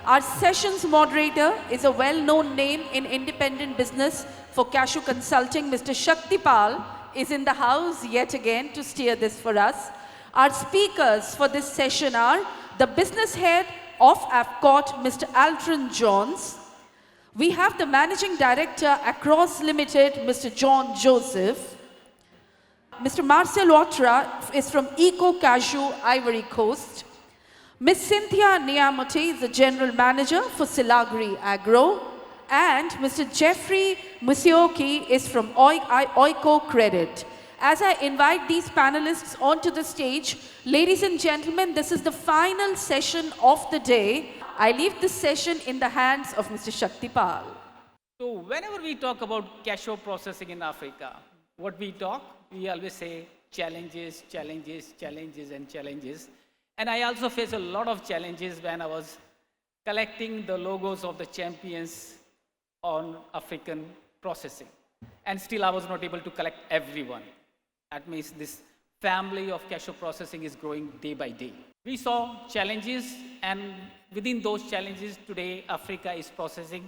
Our session's moderator is a well-known name in independent business for Cashew Consulting. Mr. Shakti is in the house yet again to steer this for us. Our speakers for this session are the business head of AFCOTT, Mr. Altrin Jones. We have the managing director, Akros Limited, Mr. John Joseph. Mr. Marcel Ouattara is from ECOCAJOU, Ivory Coast. Ms. Cynthia Niamote is the general manager for Silagri Agro. And Mr. Geoffrey Musyoki is from OIKO Credit. As I invite these panelists onto the stage, ladies and gentlemen, this is the final session of the day. I leave this session in the hands of Mr. Shakti. So whenever we talk about cashew processing in Africa, what we always say challenges, challenges, challenges, and challenges. And I also faced a lot of challenges when I was collecting the logos of the champions on African processing. And still I was not able to collect everyone. That means this family of cashew processing is growing day by day. We saw challenges, and within those challenges today, Africa is processing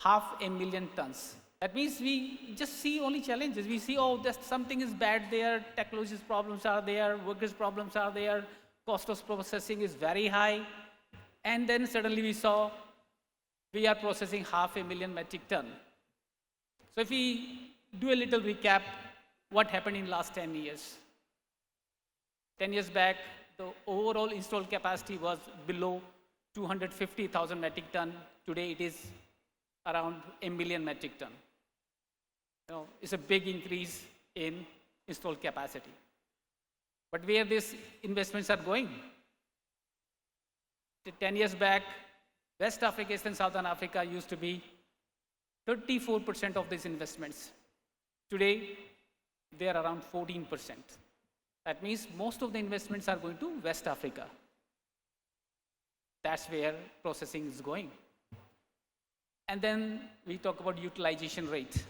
500,000 tons. That means we just see only challenges. We see, oh, just something is bad there, technology problems are there, workers' problems are there, cost of processing is very high. And then suddenly we saw we are processing 500,000 metric ton. So if we do a little recap, what happened in last 10 years? 10 years back, the overall installed capacity was below 250,000 metric ton. Today it is around 1 million metric ton. It's a big increase in installed capacity. But where these investments are going? 10 years back, West Africa, East and Southern Africa used to be 34% of these investments. Today, they are around 14%. That means most of the investments are going to West Africa. That's where processing is going. And then we talk about utilization rate.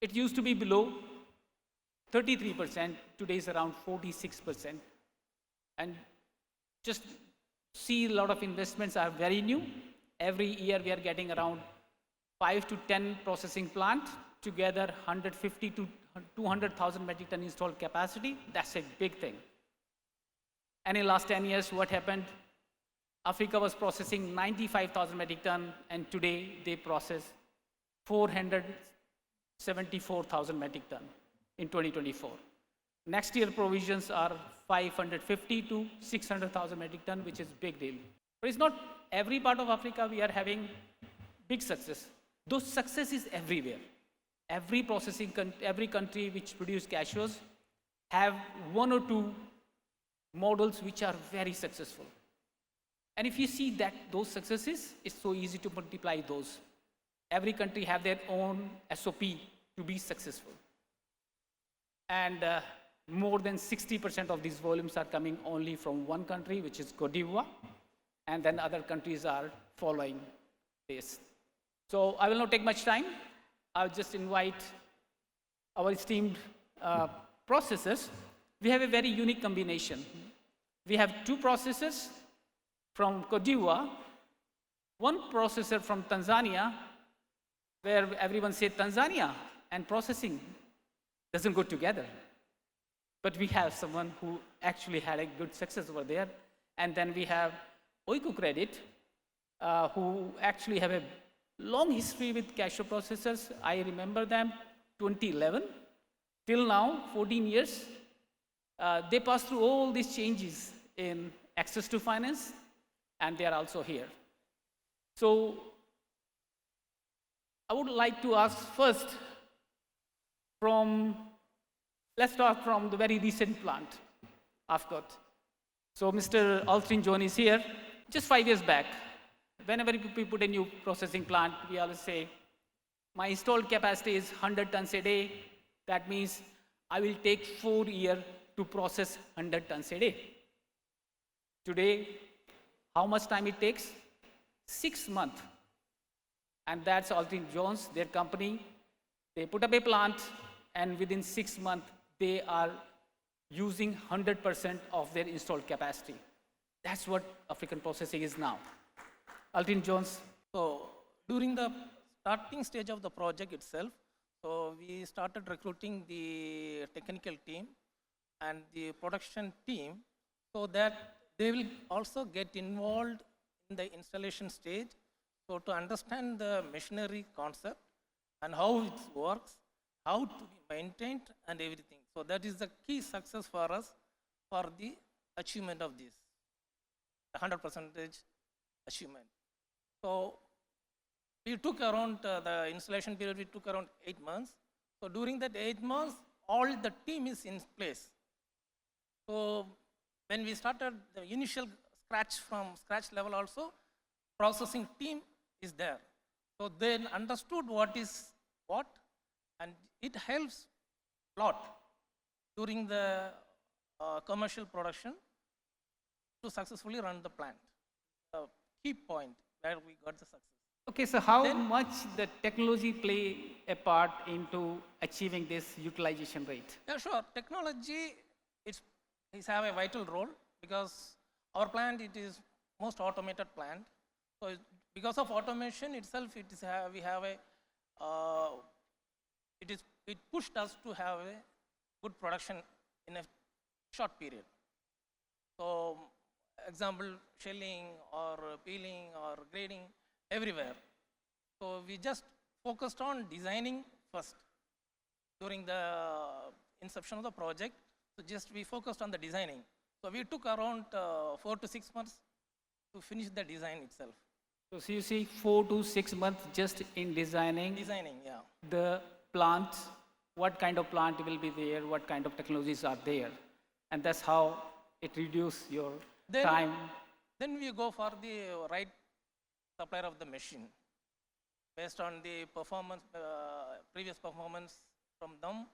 It used to be below 33%, today is around 46%. And just see, a lot of investments are very new. Every year we are getting around 5 to 10 processing plants, together 150 to 200,000 metric ton installed capacity. That's a big thing. And in the last 10 years, what happened? Africa was processing 95,000 metric ton, and today they process 474,000 metric ton in 2024. Next year provisions are 550 to 600,000 metric ton, which is big deal. But it's not every part of Africa we are having big success. Those success is everywhere. Every country which produce cashews have one or two models which are very successful. And if you see that those successes, it's so easy to multiply those. Every country have their own SOP to be successful. And more than 60% of these volumes are coming only from one country, which is Côte d'Ivoire, and then other countries are following this. So I will not take much time. I'll just invite our esteemed processors. We have a very unique combination. We have two processors from Côte d'Ivoire, one processor from Tanzania, where everyone says Tanzania and processing doesn't go together. But we have someone who actually had a good success over there. And then we have OIKO Credit, who actually have a long history with cashew processors. I remember them 2011 till now, 14 years. They passed through all these changes in access to finance, and they are also here. So I would like to ask first let's start from the very recent plant, AFCOTT. So Mr. Altrin John is here. Just 5 years back, whenever we put a new processing plant, we always say, my installed capacity is 100 tons a day. That means I will take 4 years to process 100 tons a day. Today, how much time it takes? 6 months. And that's Altrin Jones, their company. They put up a plant, and within 6 months, they are using 100% of their installed capacity. That's what African processing is now. Altrin Jones. So during the starting stage of the project itself, so we started recruiting the technical team and the production team so that they will also get involved in the installation stage. So to understand the machinery concept and how it works, how to be maintained and everything. So that is the key success for us for the achievement of this, 100% achievement. So we took around the installation period, we took around 8 months. So during that 8 months, all the team is in place. So when we started the initial scratch level also, processing team is there. So they understood what is what, and it helps a lot during the commercial production to successfully run the plant. The key point where we got the success. Okay, so how much the technology play a part into achieving this utilization rate? Yeah, sure. Technology is have a vital role because our plant, it is most automated plant. So because of automation itself, we have a it pushed us to have a good production in a short period. So example, shelling or peeling or grading everywhere. So we just focused on designing first during the inception of the project. So just we focused on the designing. So we took around 4 to 6 months to finish the design itself. So you see 4 to 6 months just in designing Yeah. the plant, what kind of plant will be there, what kind of technologies are there. And that's how it reduces your time. Then we go for the right supplier of the machine based on the performance, previous performance from them.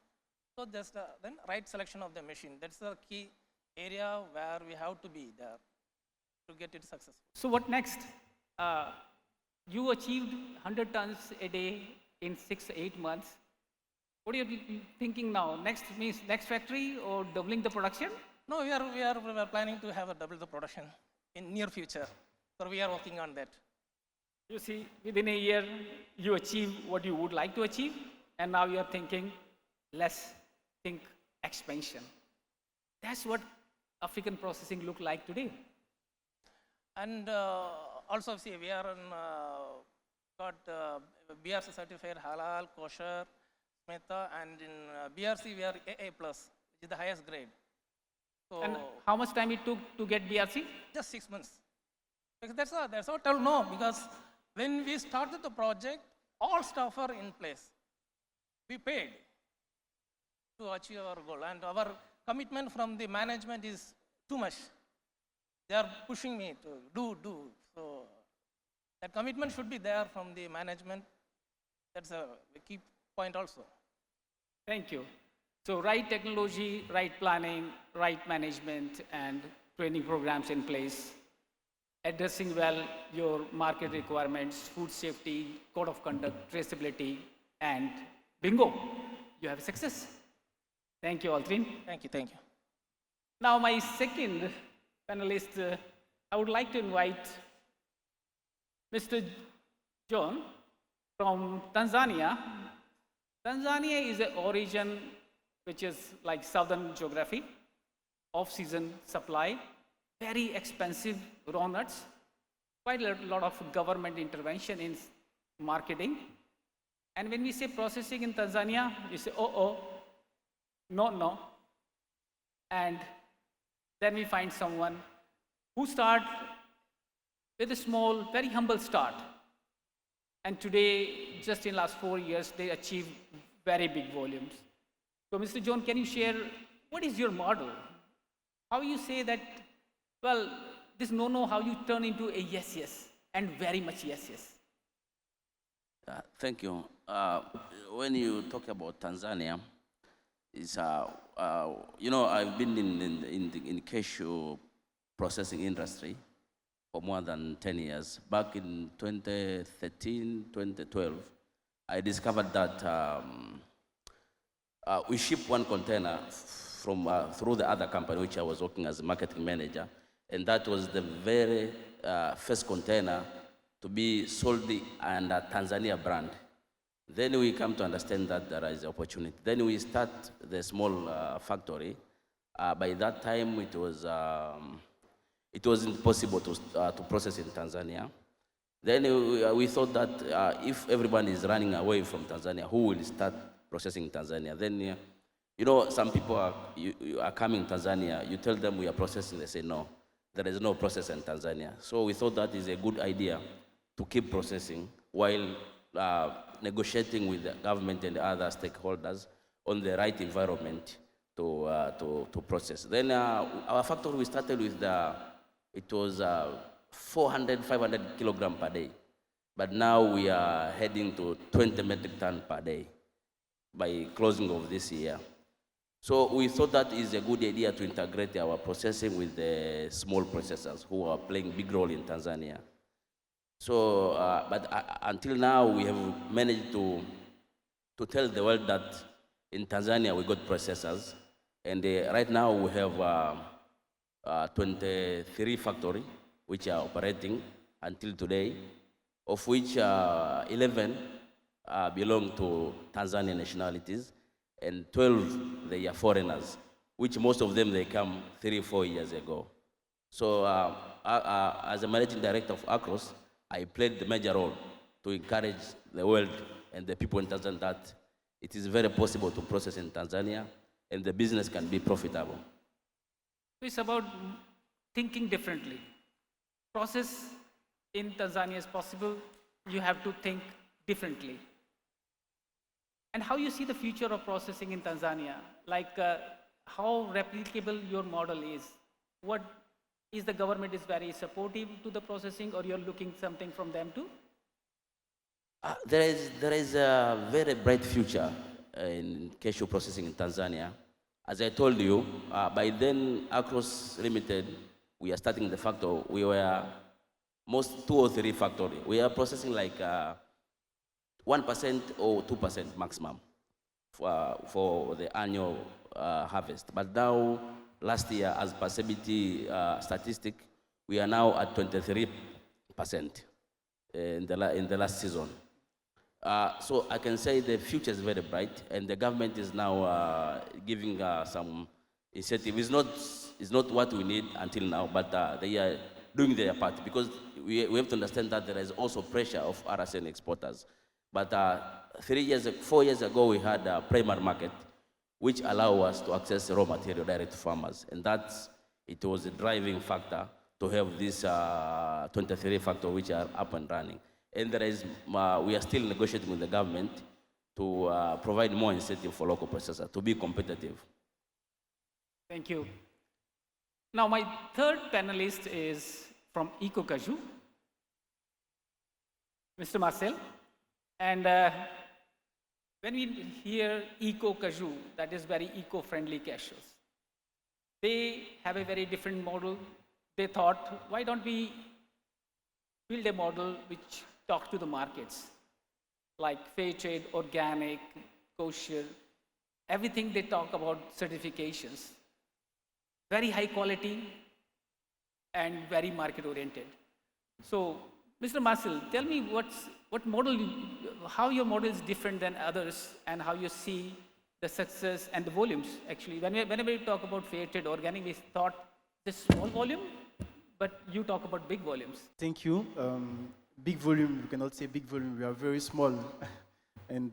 So just then right selection of the machine. That's the key area where we have to be there to get it successful. So what next? You achieved 100 tons a day in 6-8 months. What are you thinking now? Next means next factory or doubling the production? No, we are planning to have a double the production in near future. So we are working on that. You see, within a year, you achieve what you would like to achieve, and now you are thinking, let's think expansion. That's what African processing look like today. And also, see, we are got BRC certified halal, kosher, smeta, and in BRC we are AA+, which is the highest grade. So And how much time it took to get BRC? just 6 months. Because that's what I'll know, because when we started the project, all staff are in place. We paid to achieve our goal, and our commitment from the management is too much. They are pushing me to do. So that commitment should be there from the management. That's a key point also. Thank you. So right technology, right planning, right management, and training programs in place, addressing well your market requirements, food safety, code of conduct, traceability, and bingo, you have success. Thank you, Altrin. Thank you, thank you. Now, my second panelist, I would like to invite Mr. John from Tanzania. Tanzania is an origin which is like southern geography, off-season supply, very expensive raw nuts, quite a lot of government intervention in marketing. And when we say processing in Tanzania, you say, no. And then we find someone who start with a small, very humble start. And today, just in last 4 years, they achieve very big volumes. So Mr. John, can you share, what is your model? How you say that, well, this no, how you turn into a yes, and very much yes. Thank you. When you talk about Tanzania, it's, I've been in cashew processing industry for more than 10 years. Back in 2013, 2012, I discovered that we ship one container from through the other company, which I was working as a marketing manager, and that was the very first container to be sold under Tanzania brand. Then we come to understand that there is opportunity. Then we start the small factory. By that time, it wasn't possible to process in Tanzania. Then we thought that if everyone is running away from Tanzania, who will start processing in Tanzania? Then, you know, some people are coming to Tanzania, you tell them we are processing, they say no, there is no process in Tanzania. So we thought that is a good idea to keep processing while negotiating with the government and other stakeholders on the right environment to process. Then our factory, we started with it was 400, 500 kilogram per day. But now we are heading to 20 metric ton per day by closing of this year. So we thought that is a good idea to integrate our processing with the small processors who are playing big role in Tanzania. So, but until now we have managed to tell the world that in Tanzania we got processors, and right now we have 23 factories which are operating until today, of which 11 belong to Tanzanian nationalities, and 12 they are foreigners, which most of them they come 3-4 years ago. So as a managing director of Akros, I played the major role to encourage the world and the people in Tanzania that it is very possible to process in Tanzania and the business can be profitable. It's about thinking differently. Process in Tanzania is possible, you have to think differently. And how you see the future of processing in Tanzania, like how replicable your model is. What is the government is very supportive to the processing, or you're looking something from them too? There is a very bright future in cashew processing in Tanzania. As I told you, by then Akros Limited, we are starting the factory. We were most 2 or 3 factories. We are processing like 1% or 2% maximum for the annual harvest. But now, last year, as per CBT statistic, we are now at 23% in the last season. So I can say the future is very bright, and the government is now giving some incentive. It's not what we need until now, but they are doing their part, because we have to understand that there is also pressure of RSN exporters. But 4 years ago, we had a primary market, which allow us to access raw material direct to farmers, and it was a driving factor to have these 23 factories which are up and running. And we are still negotiating with the government to provide more incentive for local processors to be competitive. Thank you. Now, my third panelist is from ECOCAJOU, Mr. Marcel. And when we hear ECOCAJOU, that is very eco-friendly cashews. They have a very different model. They thought, why don't we build a model which talks to the markets, like fair trade, organic, kosher, everything they talk about certifications. Very high quality and very market oriented. So, Mr. Marcel, tell me what model, how your model is different than others, and how you see the success and the volumes. Actually, whenever we talk about fair trade organic, we thought this small volume, but you talk about big volumes. Thank you. Big volume, you cannot say big volume, we are very small. And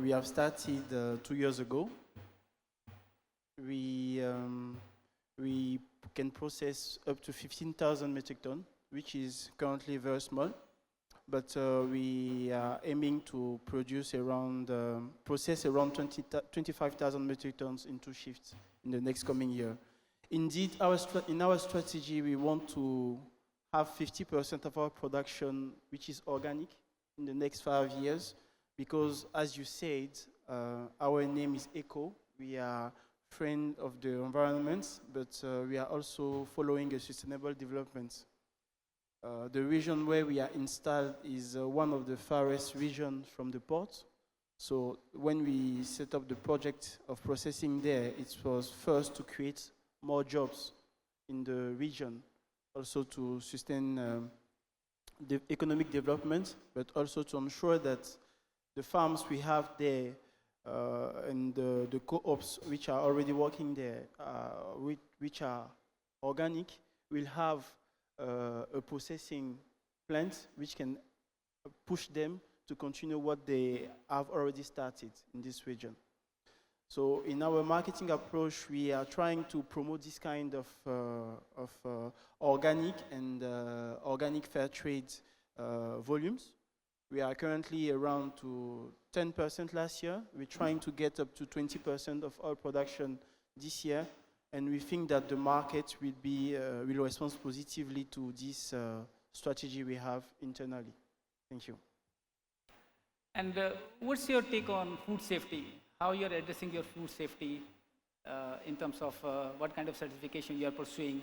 we have started 2 years ago. We can process up to 15,000 metric tons, which is currently very small. But we are aiming to process around 25,000 metric tons in 2 shifts in the next coming year. Indeed, in our strategy, we want to have 50% of our production which is organic in the next 5 years, because, as you said, our name is ECO. We are friend of the environment, but we are also following a sustainable development. The region where we are installed is one of the farthest regions from the port. So when we set up the project of processing there, it was first to create more jobs in the region, also to sustain economic development, but also to ensure that the farms we have there and the co-ops which are already working there, which are organic, will have a processing plant which can push them to continue what they have already started in this region. So in our marketing approach, we are trying to promote this kind of organic and organic fair trade volumes. We are currently around to 10% last year. We're trying to get up to 20% of our production this year, and we think that the market will respond positively to this strategy we have internally. Thank you. And what's your take on food safety? How you're addressing your food safety in terms of what kind of certification you are pursuing?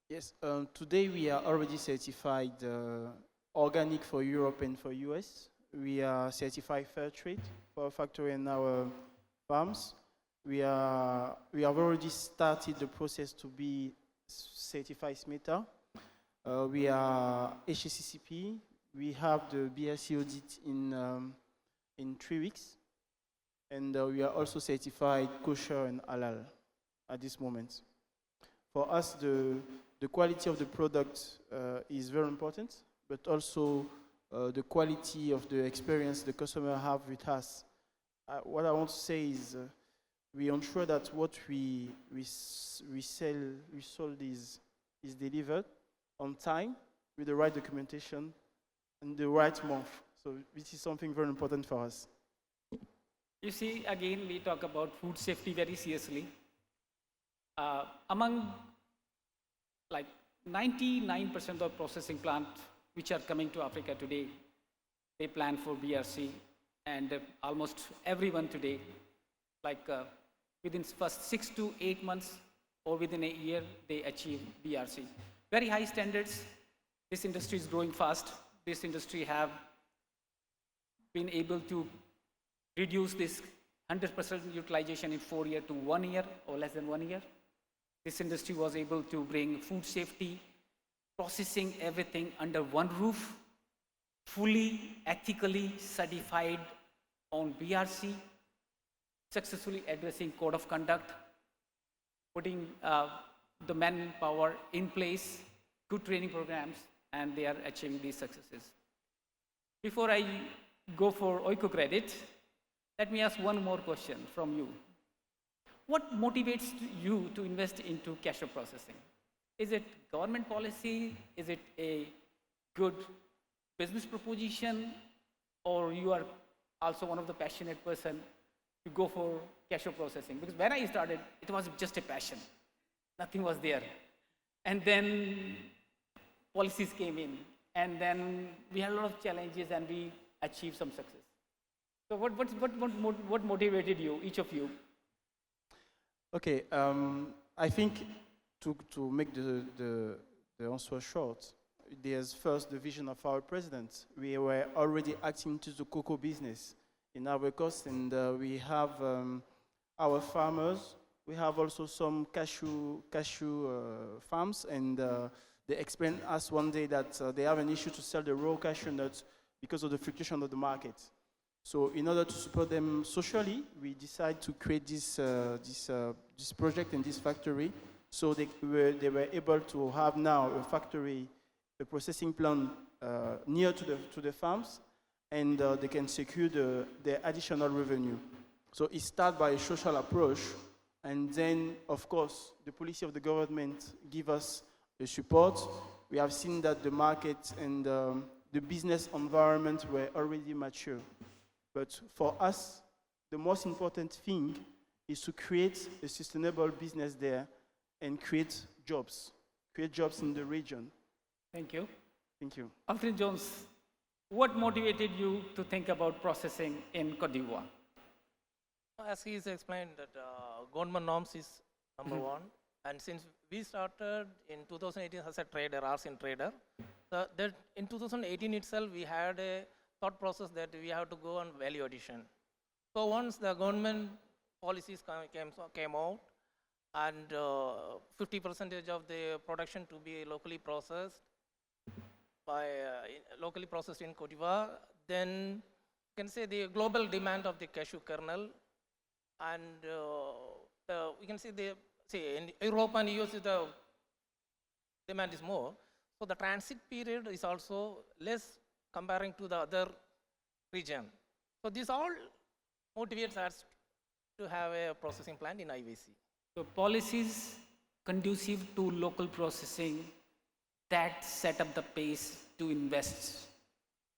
Yes, today we are already certified organic for Europe and for US. We are certified fair trade for our factory and our farms. We have already started the process to be certified SMETA. We are HACCP. We have the BRC audit in 3 weeks. And we are also certified kosher and halal at this moment. For us, the quality of the product is very important, but also the quality of the experience the customer have with us. What I want to say is we ensure that what we sold is delivered on time with the right documentation and the right month. So this is something very important for us. You see, again, we talk about food safety very seriously. Among like 99% of processing plants which are coming to Africa today, they plan for BRC, and almost everyone today, like within first 6 to 8 months or within a year, they achieve BRC. Very high standards. This industry is growing fast. This industry have been able to reduce this 100% utilization in 4 years to 1 year or less than 1 year. This industry was able to bring food safety, processing everything under one roof, fully ethically certified on BRC, successfully addressing code of conduct, putting the manpower in place, good training programs, and they are achieving these successes. Before I go for OIKO credit, let me ask one more question from you. What motivates you to invest into cashew processing? Is it government policy? Is it a good business proposition? Or you are also one of the passionate person to go for cashew processing? Because when I started, it was just a passion. Nothing was there. And then policies came in. And then we had a lot of challenges and we achieved some success. So what motivated you, each of you? Okay, I think to make the answer short, there's first the vision of our president. We were already acting into the cocoa business in our coast, and we have our farmers. We have also some cashew farms, and they explained us one day that they have an issue to sell the raw cashew nuts because of the fluctuation of the market. So in order to support them socially, we decided to create this project and this factory. So they were able to have now a factory, a processing plant near to the farms, and they can secure the additional revenue. So it starts by a social approach, and then, of course, the policy of the government give us the support. We have seen that the market and the business environment were already mature. But for us, the most important thing is to create a sustainable business there and create jobs in the region. Thank you. Thank you. Altrin Jones, what motivated you to think about processing in Côte d'Ivoire? As he has explained, that government norms is number one. And since we started in 2018 as a trader, RCN trader, so that in 2018 itself, we had a thought process that we have to go on value addition. So once the government policies came out, and 50% of the production to be locally processed locally processed in Cote d'Ivoire. Then you can say the global demand of the cashew kernel, and we can say in Europe and US the demand is more. So the transit period is also less comparing to the other region. So this all motivates us to have a processing plant in IVC. So policies conducive to local processing that set up the pace to invest,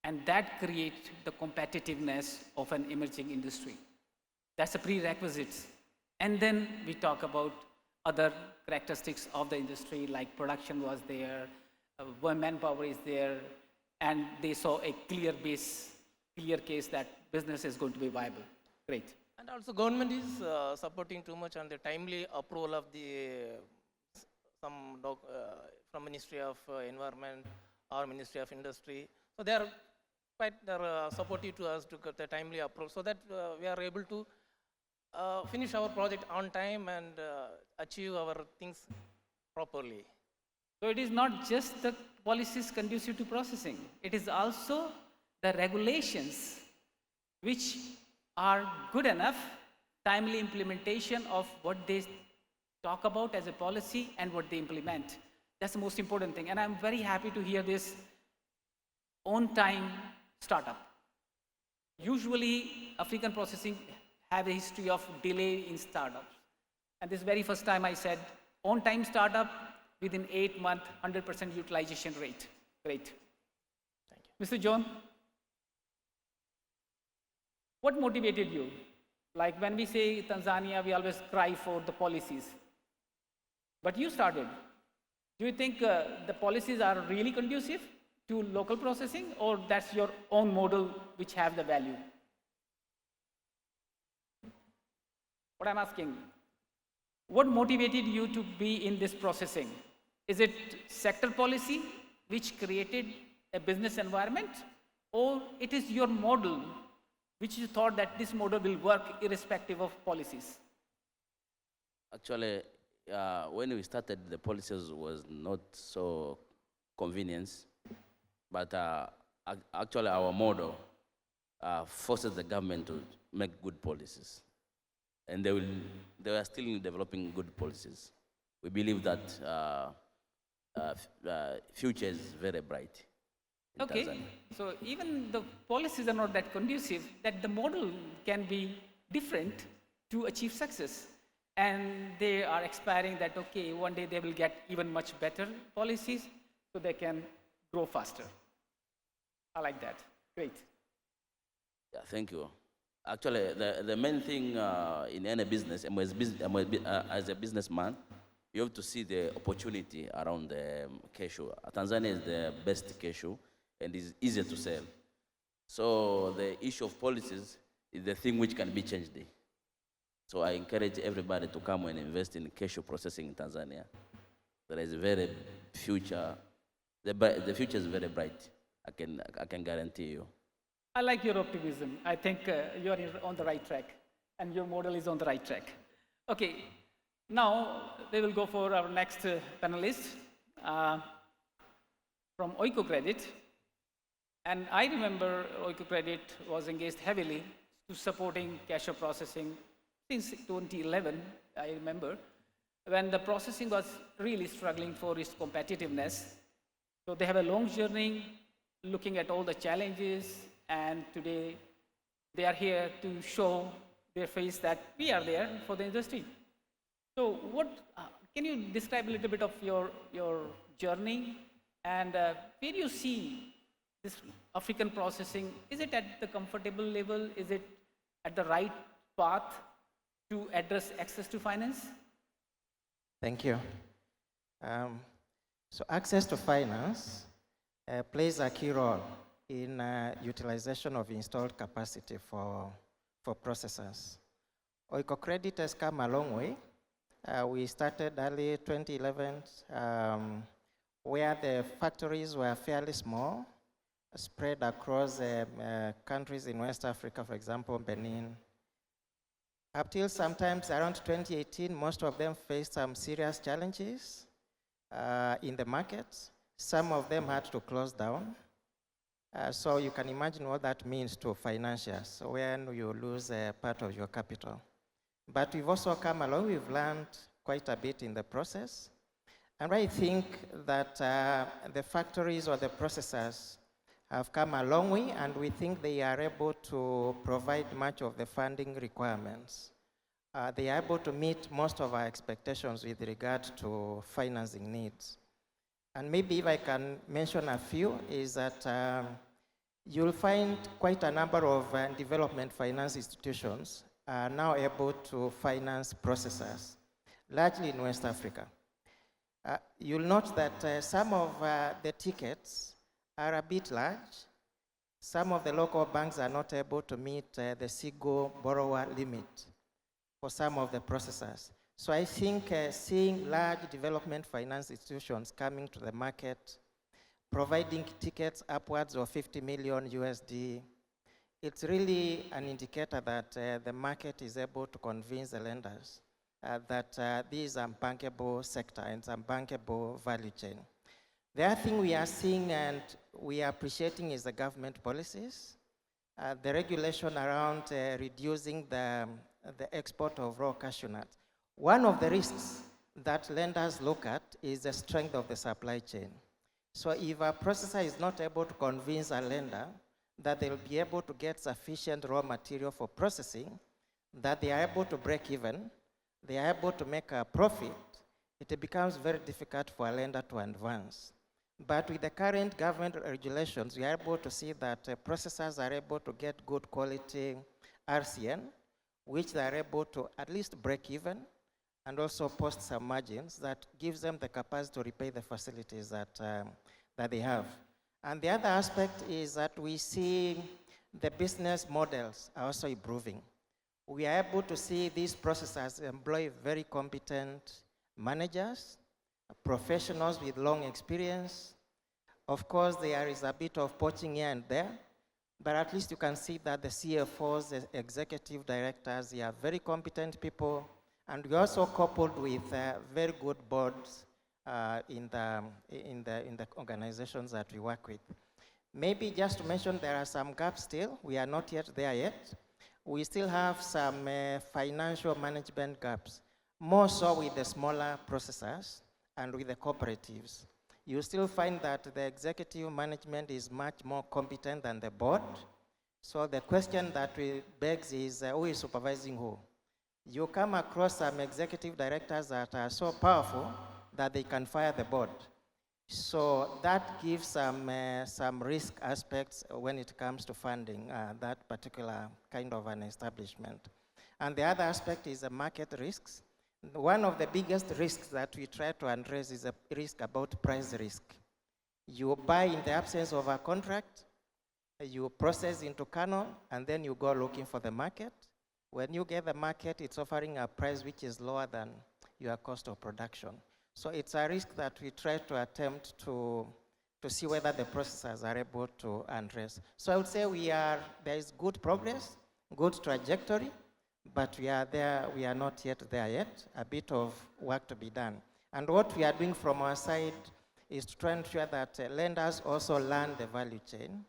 and that create the competitiveness of an emerging industry. That's a prerequisite. And then we talk about other characteristics of the industry, like production was there, manpower is there, and they saw a clear case that business is going to be viable. Great. And also government is supporting too much on the timely approval of the from Ministry of Environment or Ministry of Industry. So they are quite supportive to us to get the timely approval so that we are able to finish our project on time and achieve our things properly. So it is not just the policies conducive to processing, it is also the regulations which are good enough, timely implementation of what they talk about as a policy and what they implement. That's the most important thing. And I'm very happy to hear this on-time startup. Usually, African processing have a history of delay in startups. And this very first time I said, on-time startup within 8 months, 100% utilization rate. Great. Thank you. Mr. John, what motivated you? Like when we say Tanzania, we always cry for the policies. But you started. Do you think the policies are really conducive to local processing, or that's your own model which have the value? What I'm asking, what motivated you to be in this processing? Is it sector policy which created a business environment, or it is your model which you thought that this model will work irrespective of policies? Actually, when we started, the policies was not so convenient, but actually our model forces the government to make good policies. And they are still developing good policies. We believe that future is very bright. Okay, Tanzania. so even the policies are not that conducive, that the model can be different to achieve success. And they are aspiring that, okay, one day they will get even much better policies so they can grow faster. I like that. Great. Yeah, thank you. Actually, the main thing in any business, as a businessman, you have to see the opportunity around the cashew. Tanzania is the best cashew and is easier to sell. So the issue of policies is the thing which can be changed. So I encourage everybody to come and invest in cashew processing in Tanzania. There is a very future. The future is very bright. I can guarantee you. I like your optimism. I think you are on the right track and your model is on the right track. Okay, now we will go for our next panelist from OIKO Credit. And I remember OIKO Credit was engaged heavily to supporting cashew processing since 2011, I remember, when the processing was really struggling for its competitiveness. So they have a long journey looking at all the challenges, and today they are here to show their face that we are there for the industry. So what, can you describe a little bit of your journey, and where do you see this African processing? Is it at the comfortable level? Is it at the right path to address access to finance? Thank you. So access to finance plays a key role in utilization of installed capacity for processors. OIKO Credit has come a long way. We started early 2011 where the factories were fairly small, spread across countries in West Africa, for example, Benin. Up till sometimes around 2018, most of them faced some serious challenges in the markets. Some of them had to close down. So you can imagine what that means to financiers when you lose a part of your capital. But we've also come along, we've learned quite a bit in the process. And I think that the factories or the processors have come a long way, and we think they are able to provide much of the funding requirements. They are able to meet most of our expectations with regard to financing needs. And maybe if I can mention a few, is that you'll find quite a number of development finance institutions are now able to finance processors, largely in West Africa. You'll note that some of the tickets are a bit large. Some of the local banks are not able to meet the single borrower limit for some of the processors. So I think seeing large development finance institutions coming to the market, providing tickets upwards of 50 million USD, it's really an indicator that the market is able to convince the lenders that this is a bankable sector and it's a bankable value chain. The other thing we are seeing and we are appreciating is the government policies. The regulation around reducing the export of raw cashew nuts. One of the risks that lenders look at is the strength of the supply chain. So if a processor is not able to convince a lender that they'll be able to get sufficient raw material for processing, that they are able to break even, they are able to make a profit, it becomes very difficult for a lender to advance. But with the current government regulations, we are able to see that processors are able to get good quality RCN, which they are able to at least break even and also post some margins that gives them the capacity to repay the facilities that, that they have. And the other aspect is that we see the business models are also improving. We are able to see these processors employ very competent managers, professionals with long experience. Of course, there is a bit of poaching here and there, but at least you can see that the CFOs, the executive directors, they are very competent people, and we also coupled with very good boards in the organizations that we work with. Maybe just to mention, there are some gaps still. We are not yet there yet. We still have some financial management gaps, more so with the smaller processors and with the cooperatives. You still find that the executive management is much more competent than the board. So the question that we begs is who is supervising who? You come across some executive directors that are so powerful that they can fire the board. So that gives some risk aspects when it comes to funding that particular kind of an establishment. And the other aspect is the market risks. One of the biggest risks that we try to address is a risk about price risk. You buy in the absence of a contract, you process into Canon, and then you go looking for the market. When you get the market, it's offering a price which is lower than your cost of production. So it's a risk that we try to attempt to see whether the processors are able to address. So I would say there is good progress, good trajectory, but we are not yet there yet, a bit of work to be done. And what we are doing from our side is to try and ensure that lenders also learn the value chain.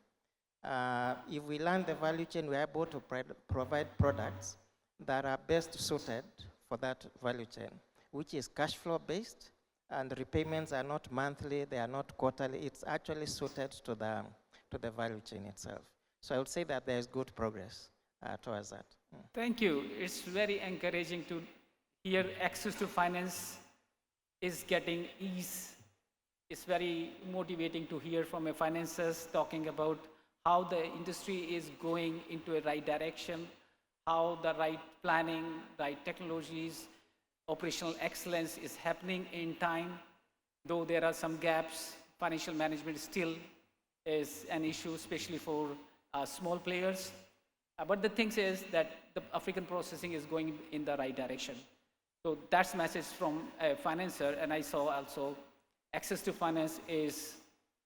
If we learn the value chain, we are able to provide products that are best suited for that value chain, which is cash flow based, and the repayments are not monthly, they are not quarterly, it's actually suited to the value chain itself. So I would say that there is good progress towards that. Thank you. It's very encouraging to hear access to finance is getting ease. It's very motivating to hear from a financiers talking about how the industry is going into a right direction, how the right planning, right technologies, operational excellence is happening in time. Though there are some gaps, financial management still is an issue, especially for small players. But the thing is that the African processing is going in the right direction. So that's message from a financier, and I saw also access to finance is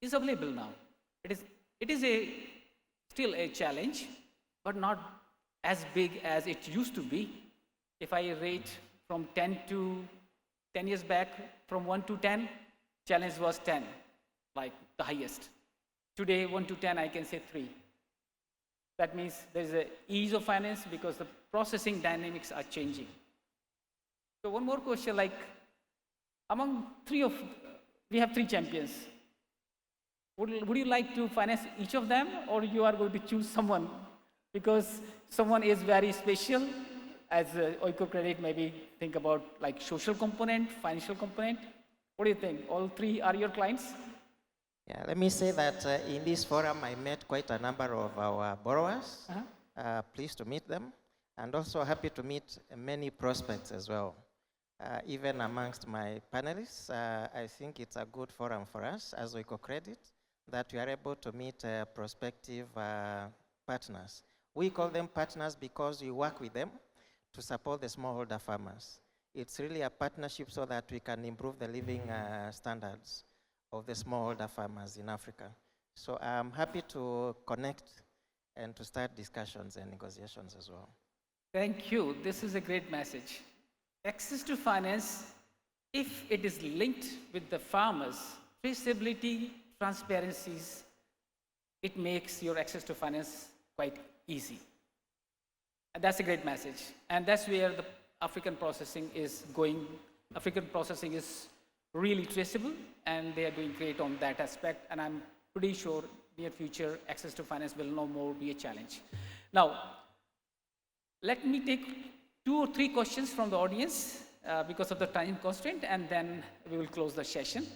available now. It is still a challenge, but not as big as it used to be. if I rate from 10 to 10 years back, from 1 to 10, challenge was 10, like the highest. Today, 1 to 10, I can say 3. That means there's a ease of finance because the processing dynamics are changing. So one more question, like among we have 3 champions. Would you like to finance each of them, or you are going to choose someone? Because someone is very special, as OIKO Credit, maybe think about like social component, financial component. What do you think? All 3 are your clients? Yeah, let me say that in this forum, I met quite a number of our borrowers. Pleased to meet them, and also happy to meet many prospects as well. Even amongst my panelists, I think it's a good forum for us as OIKO Credit that we are able to meet prospective partners. We call them partners because we work with them to support the smallholder farmers. It's really a partnership so that we can improve the living standards of the smallholder farmers in Africa. So I'm happy to connect and to start discussions and negotiations as well. Thank you. This is a great message. Access to finance, if it is linked with the farmers, traceability, transparencies, it makes your access to finance quite easy. And that's a great message. And that's where the African processing is going. African processing is really traceable, and they are doing great on that aspect. And I'm pretty sure near future access to finance will no more be a challenge. Now, let me take 2 or 3 questions from the audience because of the time constraint, and then we will close the session.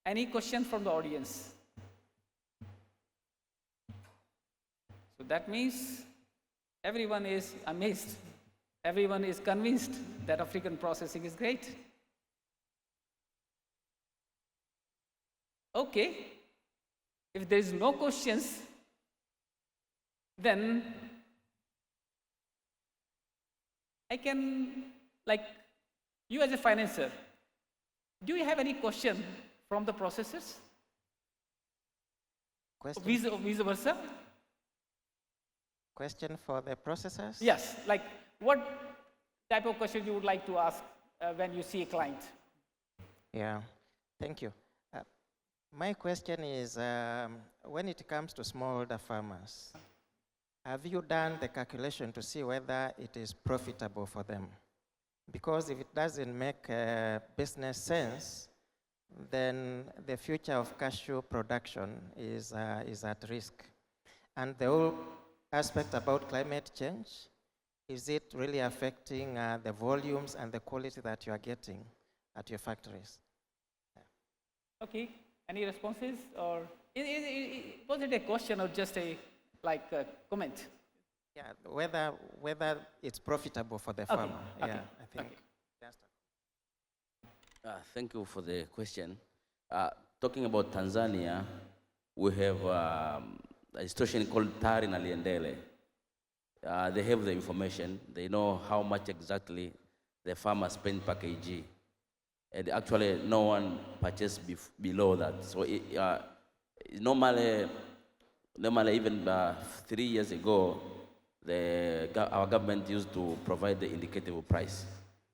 Any question from the audience? So that means everyone is amazed. Everyone is convinced that African processing is great. Okay. If there is no questions, then I can, like, you as a financer, do you have any question from the processors? Question? Vice versa? Question for the processors? Yes, like what type of question you would like to ask when you see a client? Yeah, thank you. My question is, when it comes to smallholder farmers, have you done the calculation to see whether it is profitable for them? Because if it doesn't make business sense, then the future of cashew production is at risk. And the whole aspect about climate change, is it really affecting the volumes and the quality that you are getting at your factories? Okay, any responses, or was it a question or just a comment? Yeah, whether it's profitable for the farmer. Okay. Yeah, I think. Thank you for the question. Talking about Tanzania, we have a institution called Tari na Liendele. They have the information. They know how much exactly the farmer spend per kg. And actually, no one purchases below that. So normally even 3 years ago, our government used to provide the indicative price.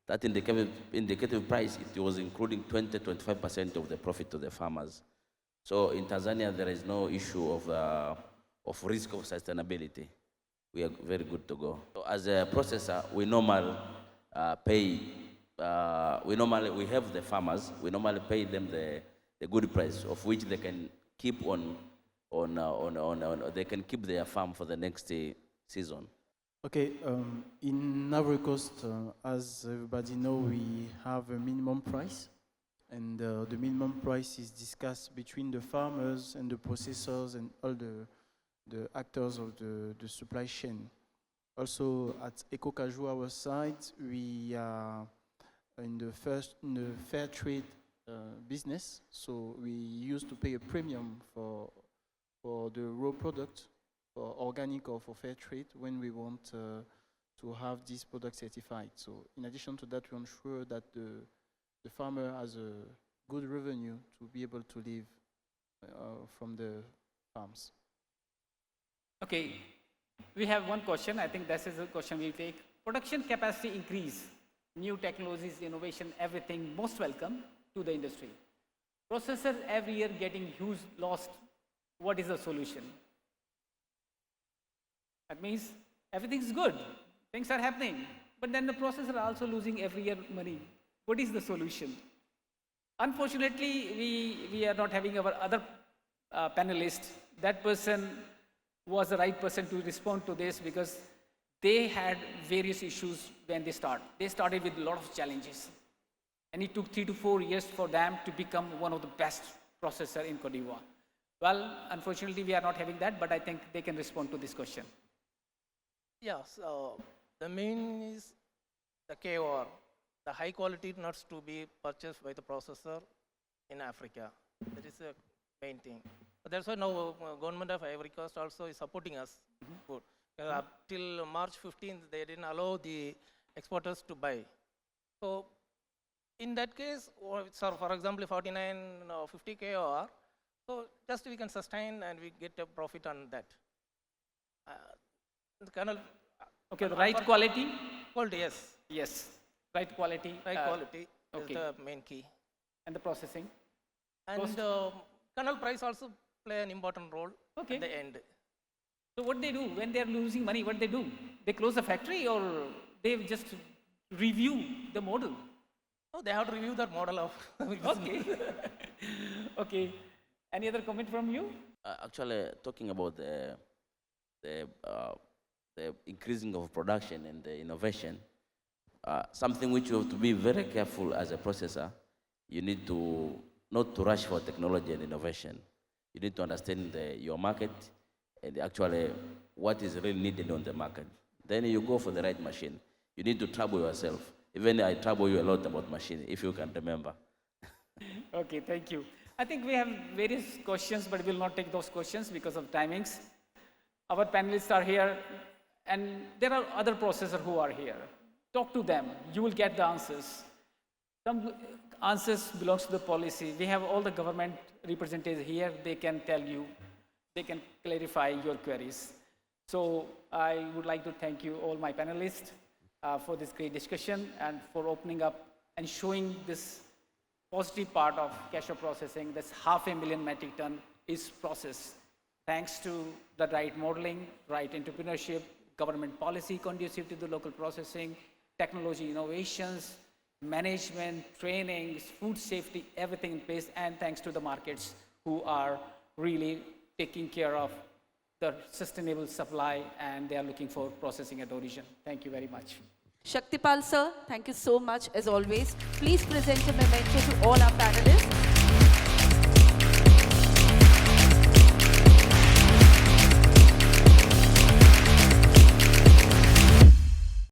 That indicative price, it was including 20-25% of the profit to the farmers. So in Tanzania, there is no issue of risk of sustainability. We are very good to go. So as a processor, we normally we have the farmers, we normally pay them the good price of which they can keep they can keep their farm for the next season. Okay, in Ivory Coast, as everybody knows, we have a minimum price, and the minimum price is discussed between the farmers and the processors and all the actors of the supply chain. Also, at ECOCAJOU, our side, we are in the fair trade business, so we used to pay a premium for the raw product, for organic or for fair trade, when we want to have this product certified. So in addition to that, we ensure that the farmer has a good revenue to be able to live from the farms. Okay, we have one question. I think this is a question we'll take. production capacity increase, new technologies, innovation, everything most welcome to the industry. Processors every year getting huge lost. What is the solution? That means everything's good, things are happening, but then the processors are also losing every year money. What is the solution? Unfortunately, we are not having our other panelist. That person was the right person to respond to this because they had various issues when they started. They started with a lot of challenges. And it took 3 to 4 years for them to become one of the best processor in Cote d'Ivoire. Well, unfortunately, we are not having that, but I think they can respond to this question. Yeah, so the main is the KOR, the high quality nuts to be purchased by the processor in Africa. That is the main thing. But that's why now government of Ivory Coast also is supporting us. Good. Up till March 15th, they didn't allow the exporters to buy. So in that case, so for example, 49 or 50 KOR, so just we can sustain and we get a profit on that. The kernel. Okay, the right quality? Quality, yes. Yes, right quality. Right quality okay. is the main key. And the processing? And kernel price also play an important role at the end. So what they do when they are losing money, what they do? They close the factory or they just review the model? Oh, they have to review that model of. Okay. Okay. Any other comment from you? Actually, talking about the increasing of production and the innovation, something which you have to be very careful as a processor. You need to not to rush for technology and innovation. You need to understand your market and actually what is really needed on the market. Then you go for the right machine. You need to trouble yourself. Even I trouble you a lot about machine, if you can remember. Okay, thank you. I think we have various questions, but we will not take those questions because of timings. Our panelists are here, and there are other processors who are here. Talk to them. You will get the answers. Some answers belongs to the policy. We have all the government representatives here. They can tell you, they can clarify your queries. So I would like to thank you, all my panelists, for this great discussion and for opening up and showing this positive part of cashew processing. That's 500,000 metric ton is processed thanks to the right modeling, right entrepreneurship, government policy conducive to the local processing, technology innovations, management, trainings, food safety, everything in place, and thanks to the markets who are really taking care of the sustainable supply and they are looking for processing at origin. Thank you very much. Shaktipal sir, thank you so much as always. Please present a memento to all our